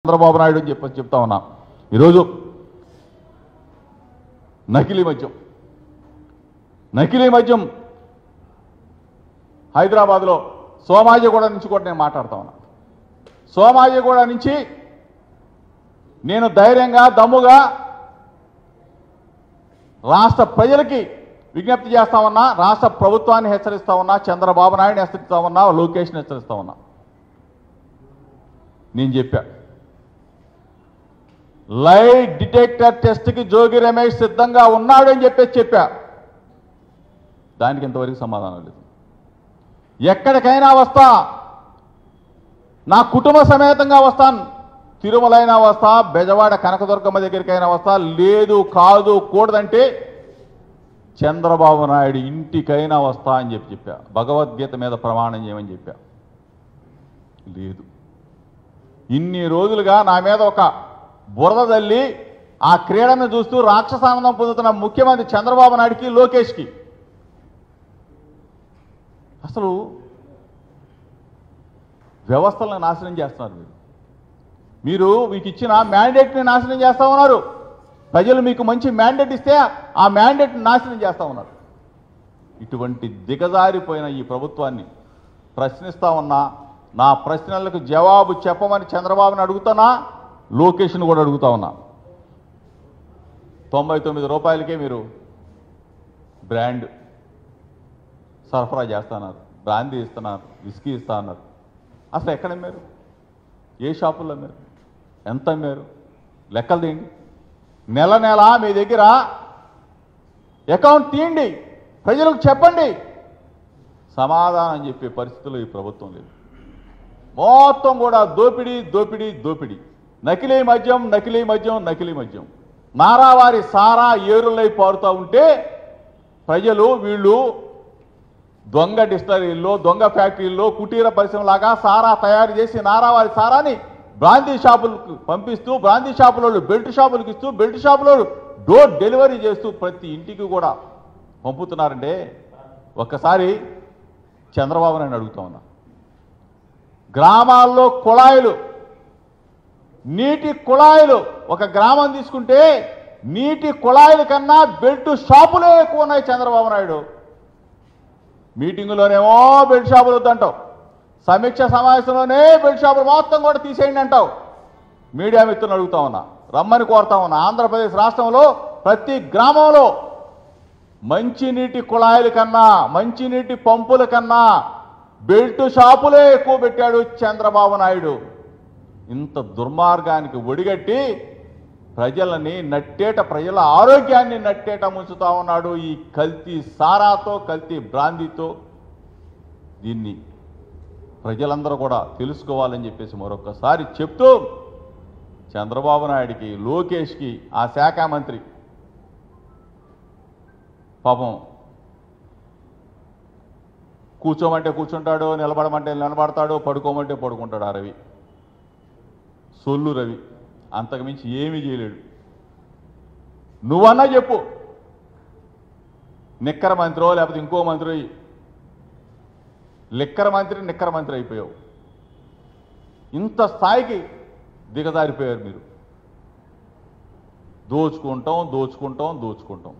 చంద్రబాబు నాయుడు అని చెప్తా ఉన్నా. ఈరోజు నకిలీ మద్యం హైదరాబాద్లో సోమాజిగూడ నుంచి కూడా నేను మాట్లాడుతా ఉన్నా. సోమాజిగూడ నుంచి నేను ధైర్యంగా దమ్ముగా రాష్ట్ర ప్రజలకి విజ్ఞప్తి చేస్తా ఉన్నా, రాష్ట్ర ప్రభుత్వాన్ని హెచ్చరిస్తా ఉన్నా, చంద్రబాబు నాయుడిని హెచ్చరిస్తా ఉన్నా, లోకేష్ని హెచ్చరిస్తా ఉన్నా. నేను చెప్పా, లై డిటెక్టర్ టెస్ట్కి జోగి రమేష్ సిద్ధంగా ఉన్నాడు అని చెప్పా. దానికి ఇంతవరకు సమాధానం లేదు. ఎక్కడికైనా వస్తా, నా కుటుంబ సమేతంగా వస్తాను, తిరుమలైనా వస్తా, బెజవాడ కనకదుర్గమ్మ దగ్గరికైనా వస్తా, లేదు కాదు కూడదంటే చంద్రబాబు నాయుడు ఇంటికైనా వస్తా అని చెప్పా. భగవద్గీత మీద ప్రమాణం చేయమని చెప్పా. లేదు, ఇన్ని రోజులుగా నా మీద ఒక బురద తల్లి ఆ క్రీడను చూస్తూ రాక్షసానందం పొందుతున్న ముఖ్యమంత్రి చంద్రబాబు నాయుడికి, లోకేష్కి అసలు వ్యవస్థలను నాశనం చేస్తున్నారు. మీరు మీకు ఇచ్చిన మ్యాండేట్ని నాశనం చేస్తూ ఉన్నారు. ప్రజలు మీకు మంచి మ్యాండేట్ ఇస్తే ఆ మ్యాండేట్ని నాశనం చేస్తూ ఉన్నారు. ఇటువంటి దిగజారిపోయిన ఈ ప్రభుత్వాన్ని ప్రశ్నిస్తా ఉన్నా, నా ప్రశ్నలకు జవాబు చెప్పమని చంద్రబాబుని అడుగుతున్నా, లోకేష్ని కూడా అడుగుతా ఉన్నా. 99 రూపాయలకే మీరు బ్రాండ్ సరఫరా చేస్తున్నారు, బ్రాందీ ఇస్తున్నారు, విస్కీ ఇస్తా అన్నారు. అసలు ఎక్కడ అమ్మారు? ఏ షాపుల్లో అమ్మారు? ఎంత అమ్మారు? లెక్కలు తీయండి. నెల నెల మీ దగ్గర అకౌంట్ తీయండి, ప్రజలకు చెప్పండి. సమాధానం చెప్పే పరిస్థితుల్లో ఈ ప్రభుత్వం లేదు. మొత్తం కూడా దోపిడీ దోపిడీ దోపిడీ. నకిలీ మద్యం. నారావారి సారా ఏరులై పారుతూ ఉంటే ప్రజలు వీళ్ళు దొంగ డిస్టరీల్లో, దొంగ ఫ్యాక్టరీల్లో, కుటీర పరిశ్రమలాగా సారా తయారు చేసి నారావారి సారాని బ్రాందీ షాపులకు పంపిస్తూ, బ్రాందీ షాపులలో బెల్ట్ షాపులకు ఇస్తూ, బెల్ట్ షాపులో డోర్ డెలివరీ చేస్తూ ప్రతి ఇంటికి కూడా పంపుతున్నారంటే ఒక్కసారి చంద్రబాబు నాయుడు అడుగుతా ఉన్నా. గ్రామాల్లో కుళాయిలు, నీటి కుళాయిలు, ఒక గ్రామం తీసుకుంటే నీటి కుళాయిల కన్నా బెల్ట్ షాపులే ఎక్కువ ఉన్నాయి. చంద్రబాబు నాయుడు మీటింగులోనేమో బెల్ట్ షాపులు వద్దంటావు, సమీక్ష సమావేశంలోనే బెల్ట్ షాపులు మొత్తం కూడా తీసేయండి అంటావు. మీడియా మిత్రులను అడుగుతా ఉన్నా, రమ్మని కోరుతా ఉన్నా. ఆంధ్రప్రదేశ్ రాష్ట్రంలో ప్రతి గ్రామంలో మంచినీటి కుళాయిల కన్నా, మంచినీటి పంపుల కన్నా బెల్ట్ షాపులే ఎక్కువ పెట్టాడు చంద్రబాబు నాయుడు. ఇంత దుర్మార్గానికి ఒడిగట్టి ప్రజలని నట్టేట, ప్రజల ఆరోగ్యాన్ని నట్టేట ముంచుతా ఉన్నాడు ఈ కల్తీ సారాతో, కల్తీ బ్రాందీతో. దీన్ని ప్రజలందరూ కూడా తెలుసుకోవాలని చెప్పేసి మరొకసారి చెప్తూ, చంద్రబాబు నాయుడికి, లోకేష్కి, ఆ శాఖ మంత్రి పాపం కూర్చోమంటే కూర్చుంటాడు, నిలబడమంటే నిలబడతాడు, పడుకోమంటే పడుకుంటాడు. ఆ రవి సొల్లు రవి అంతకుమించి ఏమీ చేయలేడు. నువ్వన్నా చెప్పు, నిక్కర మంత్రో లేకపోతే ఇంకో మంత్రి, నిక్కర మంత్రి అయిపోయావు. ఇంత స్థాయికి దిగజారిపోయారు మీరు. దోచుకుంటాం.